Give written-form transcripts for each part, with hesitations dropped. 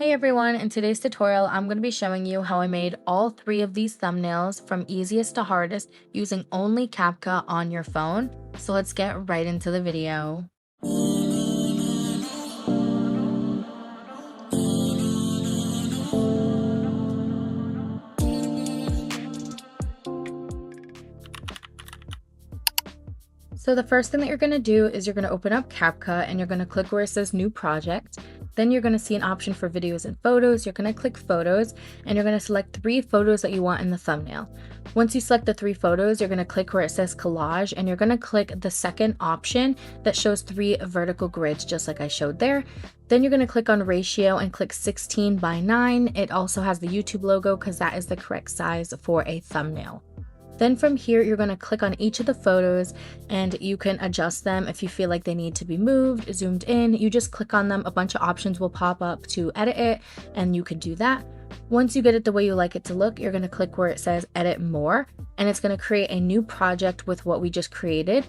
Hey everyone, in today's tutorial, I'm going to be showing you how I made all three of these thumbnails from easiest to hardest using only CapCut on your phone. So let's get right into the video. So the first thing that you're going to do is you're going to open up CapCut and you're going to click where it says new project. Then you're going to see an option for videos and photos. You're going to click photos and you're going to select 3 photos that you want in the thumbnail. Once you select the 3 photos, you're going to click where it says collage and you're going to click the second option that shows 3 vertical grids just like I showed there. Then you're going to click on ratio and click 16:9. It also has the YouTube logo because that is the correct size for a thumbnail. Then from here, you're going to click on each of the photos and you can adjust them if you feel like they need to be moved, zoomed in. You just click on them. A bunch of options will pop up to edit it and you can do that. Once you get it the way you like it to look, you're going to click where it says edit more and it's going to create a new project with what we just created.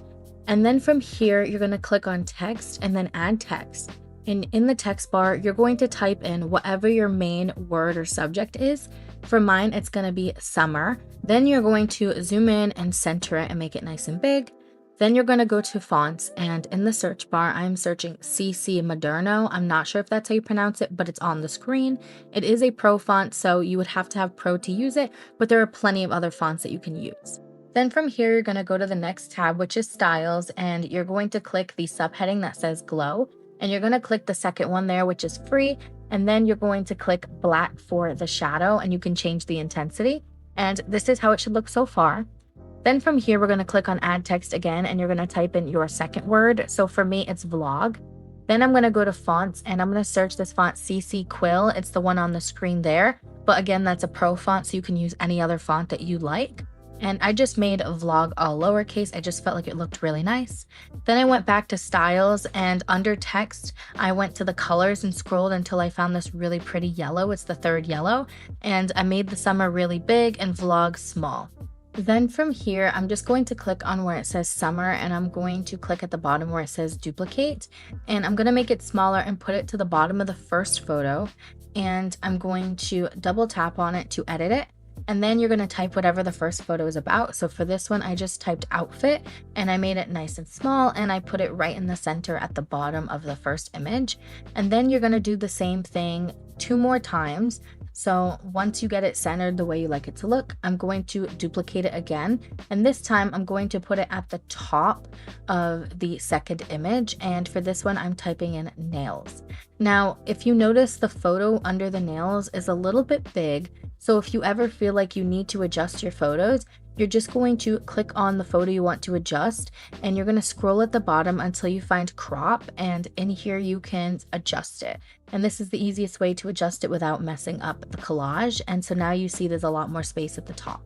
And then from here, you're going to click on text and then add text. And in the text bar, you're going to type in whatever your main word or subject is. For mine, it's going to be summer. Then you're going to zoom in and center it and make it nice and big. Then you're going to go to fonts and in the search bar, I'm searching CC-Moderno. I'm not sure if that's how you pronounce it, but it's on the screen. It is a pro font, so you would have to have pro to use it, but there are plenty of other fonts that you can use. Then from here, you're going to go to the next tab, which is styles, and you're going to click the subheading that says glow. And you're going to click the second one there, which is free. And then you're going to click black for the shadow and you can change the intensity. And this is how it should look so far. Then from here, we're going to click on add text again and you're going to type in your second word. So for me, it's vlog. Then I'm going to go to fonts and I'm going to search this font CC-Quill. It's the one on the screen there. But again, that's a pro font, so you can use any other font that you like. And I just made a vlog all lowercase. I just felt like it looked really nice. Then I went back to styles and under text, I went to the colors and scrolled until I found this really pretty yellow. It's the 3rd yellow. And I made the summer really big and vlog small. Then from here, I'm just going to click on where it says summer and I'm going to click at the bottom where it says duplicate. And I'm going to make it smaller and put it to the bottom of the first photo. And I'm going to double tap on it to edit it. And then you're going to type whatever the first photo is about. So for this one, I just typed outfit and I made it nice and small and I put it right in the center at the bottom of the first image. And then you're going to do the same thing 2 more times. So once you get it centered the way you like it to look, I'm going to duplicate it again. And this time I'm going to put it at the top of the second image. And for this one, I'm typing in nails. Now, if you notice, the photo under the nails is a little bit big. So if you ever feel like you need to adjust your photos, you're just going to click on the photo you want to adjust and you're going to scroll at the bottom until you find crop, and in here you can adjust it. And this is the easiest way to adjust it without messing up the collage. And so now you see there's a lot more space at the top.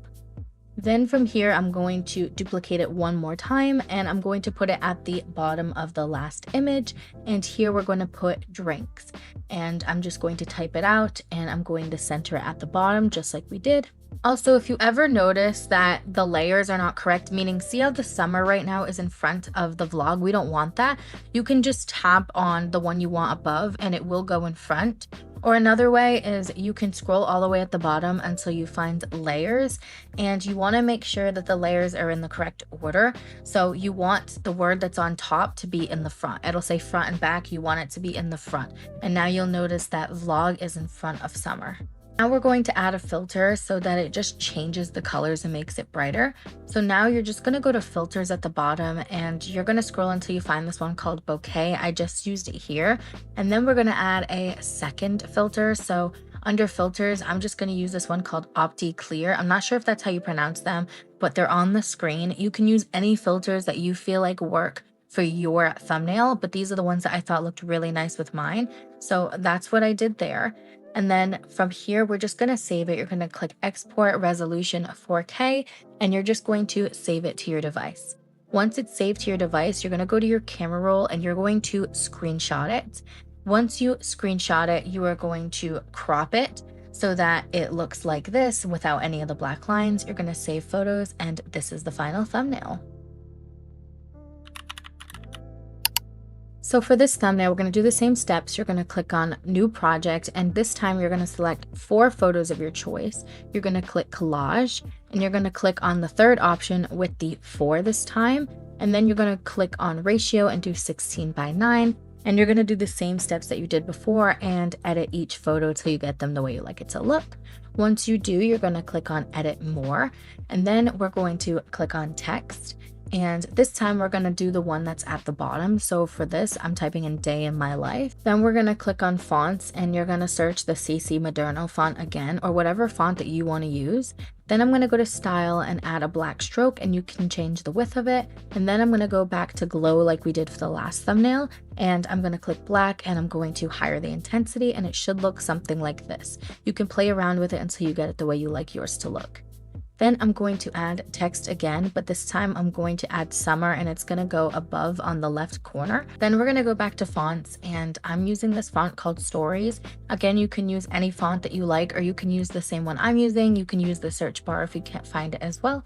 Then from here, I'm going to duplicate it 1 more time and I'm going to put it at the bottom of the last image. And here we're going to put drinks and I'm just going to type it out and I'm going to center it at the bottom just like we did. Also, if you ever notice that the layers are not correct, meaning see how the summer right now is in front of the vlog, we don't want that. You can just tap on the one you want above and it will go in front. Or another way is you can scroll all the way at the bottom until you find layers, and you want to make sure that the layers are in the correct order. So you want the word that's on top to be in the front. It'll say front and back. You want it to be in the front. And now you'll notice that vlog is in front of summer. Now we're going to add a filter so that it just changes the colors and makes it brighter. So now you're just going to go to filters at the bottom and you're going to scroll until you find this one called bouquet. I just used it here. And then we're going to add a second filter. So under filters, I'm just going to use this one called 𝐓𝐇𝐔𝐌𝐁𝐍𝐀𝐬𝐬. I'm not sure if that's how you pronounce them, but they're on the screen. You can use any filters that you feel like work for your thumbnail, but these are the ones that I thought looked really nice with mine. So that's what I did there. And then from here, we're just going to save it. You're going to click export resolution 4K and you're just going to save it to your device. Once it's saved to your device, you're going to go to your camera roll and you're going to screenshot it. Once you screenshot it, you are going to crop it so that it looks like this without any of the black lines. You're going to save photos and this is the final thumbnail. So for this thumbnail, we're going to do the same steps. You're going to click on new project, and this time you're going to select 4 photos of your choice. You're going to click collage, and you're going to click on the third option with the 4 this time. And then you're going to click on ratio and do 16:9. And you're going to do the same steps that you did before and edit each photo till you get them the way you like it to look. Once you do, you're going to click on edit more, and then we're going to click on text. And this time we're going to do the one that's at the bottom. So for this, I'm typing in day in my life. Then we're going to click on fonts, and you're going to search the CC-Moderno font again, or whatever font that you want to use. Then I'm going to go to style and add a black stroke, and you can change the width of it. And then I'm going to go back to glow like we did for the last thumbnail, and I'm going to click black, and I'm going to higher the intensity, and it should look something like this. You can play around with it until you get it the way you like yours to look. Then I'm going to add text again, but this time I'm going to add summer, and it's going to go above on the left corner. Then we're going to go back to fonts, and I'm using this font called Stories. Again, you can use any font that you like, or you can use the same one I'm using. You can use the search bar if you can't find it as well.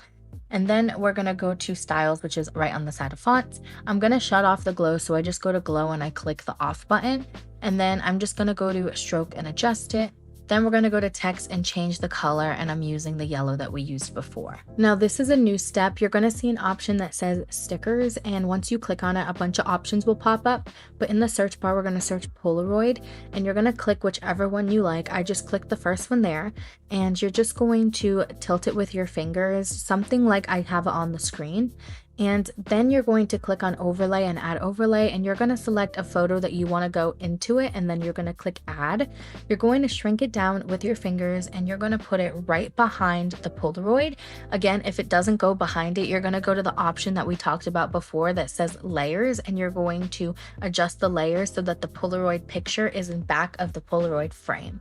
And then we're going to go to styles, which is right on the side of fonts. I'm going to shut off the glow, so I just go to glow and I click the off button. And then I'm just going to go to stroke and adjust it. Then we're going to go to text and change the color, and I'm using the yellow that we used before. Now this is a new step. You're going to see an option that says stickers, and once you click on it, a bunch of options will pop up. But in the search bar, we're going to search Polaroid, and you're going to click whichever one you like. I just clicked the first one there, and you're just going to tilt it with your fingers, something like I have it on the screen. And then you're going to click on overlay and add overlay, and you're going to select a photo that you want to go into it, and then you're going to click add. You're going to shrink it down with your fingers, and you're going to put it right behind the Polaroid. Again, if it doesn't go behind it, you're going to go to the option that we talked about before that says layers, and you're going to adjust the layers so that the Polaroid picture is in back of the Polaroid frame.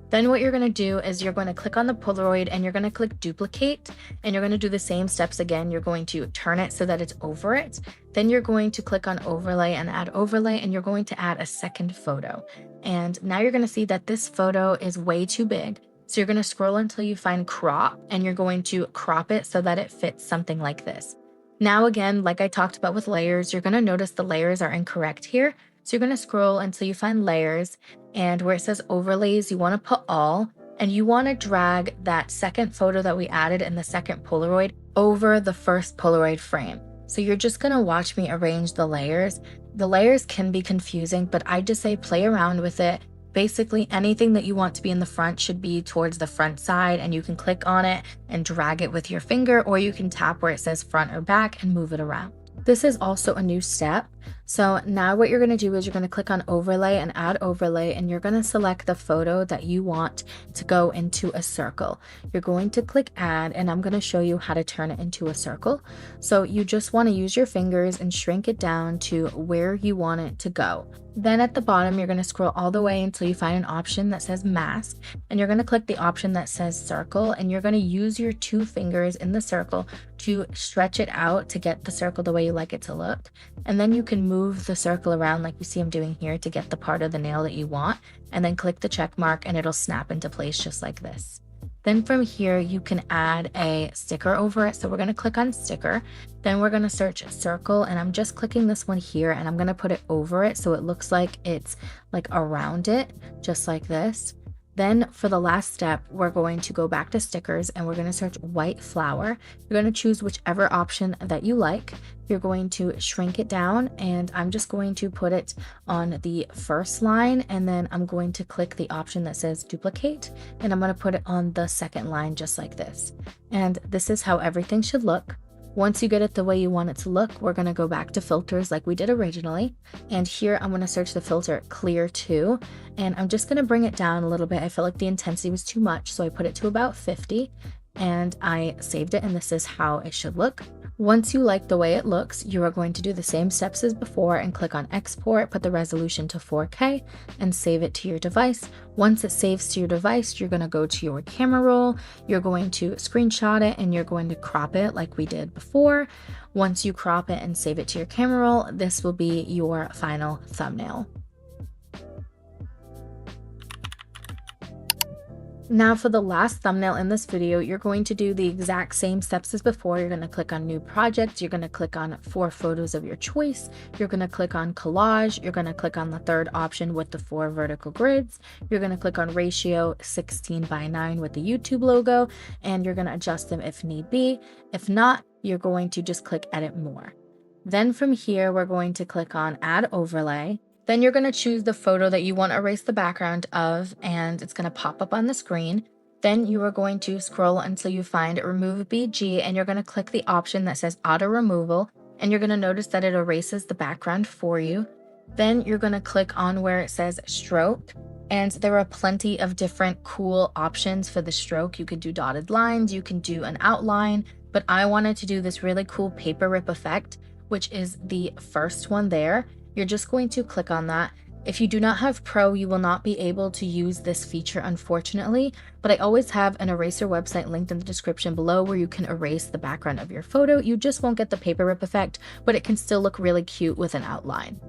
Then what you're going to do is you're going to click on the Polaroid, and you're going to click duplicate, and you're going to do the same steps again. You're going to turn it so that it's over it. Then you're going to click on overlay and add overlay, and you're going to add a second photo. And now you're going to see that this photo is way too big. So you're going to scroll until you find crop, and you're going to crop it so that it fits something like this. Now again, like I talked about with layers, you're going to notice the layers are incorrect here. So you're going to scroll until you find layers, and where it says overlays, you want to put all, and you want to drag that second photo that we added in the second Polaroid over the first Polaroid frame. So you're just going to watch me arrange the layers. The layers can be confusing, but I just say play around with it. Basically, anything that you want to be in the front should be towards the front side, and you can click on it and drag it with your finger, or you can tap where it says front or back and move it around. This is also a new step. So now what you're going to do is you're going to click on overlay and add overlay, and you're going to select the photo that you want to go into a circle. You're going to click add, and I'm going to show you how to turn it into a circle. So you just want to use your fingers and shrink it down to where you want it to go. Then at the bottom, you're going to scroll all the way until you find an option that says mask, and you're going to click the option that says circle, and you're going to use your 2 fingers in the circle to stretch it out to get the circle the way you like it to look. And then you can move the circle around like you see I'm doing here to get the part of the nail that you want, and then click the check mark, and it'll snap into place just like this. Then from here, you can add a sticker over it. So we're going to click on sticker. Then we're going to search circle, and I'm just clicking this one here, and I'm going to put it over it so it looks like it's like around it, just like this. Then for the last step, we're going to go back to stickers, and we're going to search white flower. You're going to choose whichever option that you like. You're going to shrink it down, and I'm just going to put it on the first line, and then I'm going to click the option that says duplicate, and I'm going to put it on the second line just like this. And this is how everything should look. Once you get it the way you want it to look, we're going to go back to filters like we did originally. And here I'm going to search the filter clear 2, and I'm just going to bring it down a little bit. I felt like the intensity was too much, so I put it to about 50, and I saved it, and this is how it should look. Once you like the way it looks, you are going to do the same steps as before and click on export, put the resolution to 4K, and save it to your device. Once it saves to your device, you're going to go to your camera roll, you're going to screenshot it, and you're going to crop it like we did before. Once you crop it and save it to your camera roll, this will be your final thumbnail. Now for the last thumbnail in this video, you're going to do the exact same steps as before. You're going to click on new project. You're going to click on 4 photos of your choice. You're going to click on collage. You're going to click on the third option with the 4 vertical grids. You're going to click on ratio 16:9 with the YouTube logo, and you're going to adjust them if need be. If not, you're going to just click edit more. Then from here, we're going to click on add overlay. Then you're going to choose the photo that you want to erase the background of, and it's going to pop up on the screen. Then you are going to scroll until you find remove BG, and you're going to click the option that says auto removal, and you're going to notice that it erases the background for you. Then you're going to click on where it says stroke, and there are plenty of different cool options for the stroke. You could do dotted lines, you can do an outline, but I wanted to do this really cool paper rip effect, which is the first one there. You're just going to click on that. If you do not have Pro, you will not be able to use this feature, unfortunately, but I always have an eraser website linked in the description below where you can erase the background of your photo. You just won't get the paper rip effect, but it can still look really cute with an outline.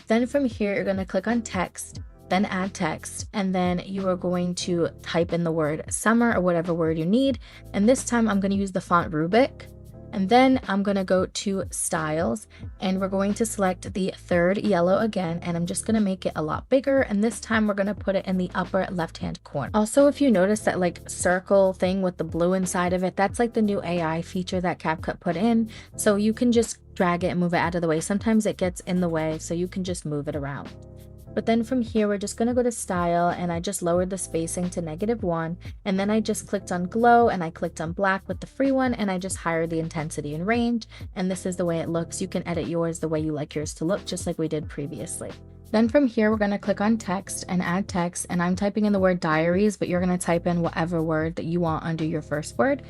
Then from here, you're going to click on text, then add text, and then you are going to type in the word summer or whatever word you need. And this time I'm going to use the font Rubik. And then I'm going to go to styles, and we're going to select the third yellow again, and I'm just going to make it a lot bigger, and this time we're going to put it in the upper left hand corner. Also, if you notice that like circle thing with the blue inside of it, that's like the new AI feature that CapCut put in, so you can just drag it and move it out of the way. Sometimes it gets in the way, so you can just move it around. But then from here, we're just going to go to style, and I just lowered the spacing to -1, and then I just clicked on glow, and I clicked on black with the free one, and I just hired the intensity and range, and this is the way it looks. You can edit yours the way you like yours to look, just like we did previously. Then from here, we're going to click on text and add text, and I'm typing in the word diaries, but you're going to type in whatever word that you want under your first word.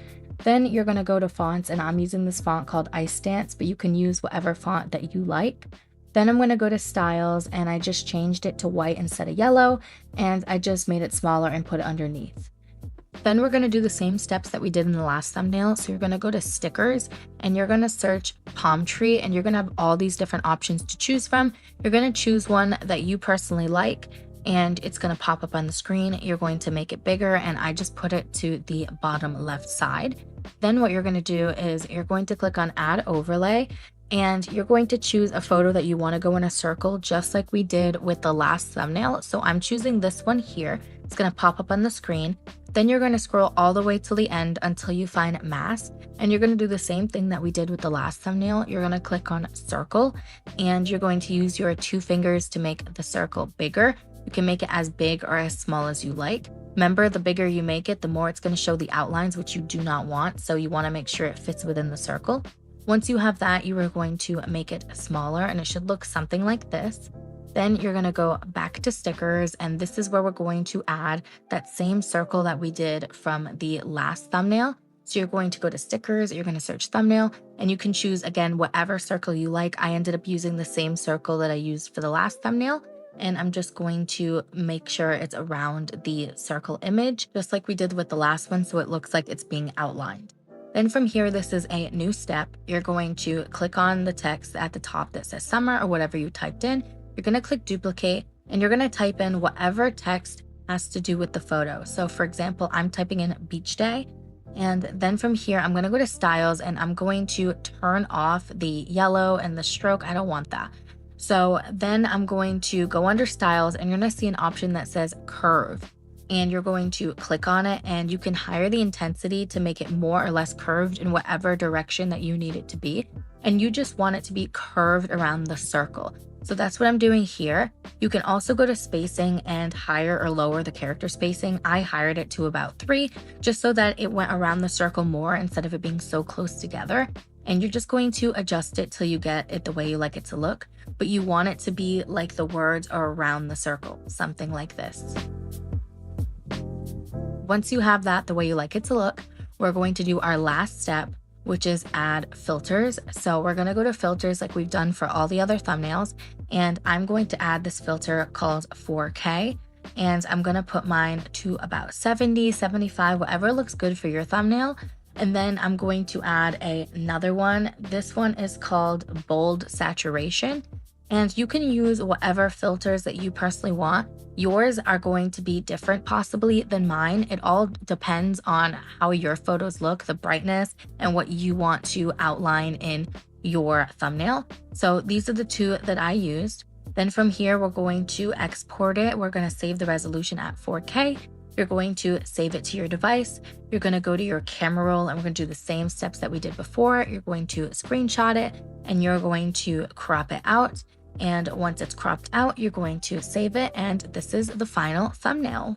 Then you're going to go to fonts, and I'm using this font called Ice Dance, but you can use whatever font that you like. Then I'm going to go to styles, and I just changed it to white instead of yellow, and I just made it smaller and put it underneath. Then we're going to do the same steps that we did in the last thumbnail. So you're going to go to stickers, and you're going to search palm tree, and you're going to have all these different options to choose from. You're going to choose one that you personally like, and it's going to pop up on the screen. You're going to make it bigger, and I just put it to the bottom left side. Then what you're going to do is you're going to click on add overlay, and you're going to choose a photo that you want to go in a circle, just like we did with the last thumbnail. So I'm choosing this one here. It's going to pop up on the screen. Then you're going to scroll all the way to the end until you find mask, and you're going to do the same thing that we did with the last thumbnail. You're going to click on circle, and you're going to use your 2 fingers to make the circle bigger. You can make it as big or as small as you like. Remember, the bigger you make it, the more it's going to show the outlines, which you do not want. So you want to make sure it fits within the circle. Once you have that, you are going to make it smaller, and it should look something like this. Then you're going to go back to stickers, and this is where we're going to add that same circle that we did from the last thumbnail. So you're going to go to stickers, you're going to search thumbnail, and you can choose again whatever circle you like. I ended up using the same circle that I used for the last thumbnail, and I'm just going to make sure it's around the circle image, just like we did with the last one, so it looks like it's being outlined. Then from here, this is a new step. You're going to click on the text at the top that says summer or whatever you typed in. You're going to click duplicate, and you're going to type in whatever text has to do with the photo. So for example, I'm typing in beach day. And then from here, I'm going to go to styles, and I'm going to turn off the yellow and the stroke. I don't want that. So then I'm going to go under styles, and you're going to see an option that says curve. And you're going to click on it, and you can higher the intensity to make it more or less curved in whatever direction that you need it to be. And you just want it to be curved around the circle. So that's what I'm doing here. You can also go to spacing and higher or lower the character spacing. I hired it to about 3, just so that it went around the circle more instead of it being so close together. And you're just going to adjust it till you get it the way you like it to look. But you want it to be like the words are around the circle, something like this. Once you have that the way you like it to look, we're going to do our last step, which is add filters. So we're going to go to filters like we've done for all the other thumbnails, and I'm going to add this filter called 4K, and I'm going to put mine to about 70, 75, whatever looks good for your thumbnail. And then I'm going to add another one. This one is called bold saturation, And you can use whatever filters that you personally want. Yours are going to be different possibly than mine. It all depends on how your photos look, the brightness, and what you want to outline in your thumbnail. So these are the two that I used. Then from here, we're going to export it. We're going to save the resolution at 4K. You're going to save it to your device. You're going to go to your camera roll, and we're going to do the same steps that we did before. You're going to screenshot it, and you're going to crop it out. And once it's cropped out, you're going to save it, and this is the final thumbnail.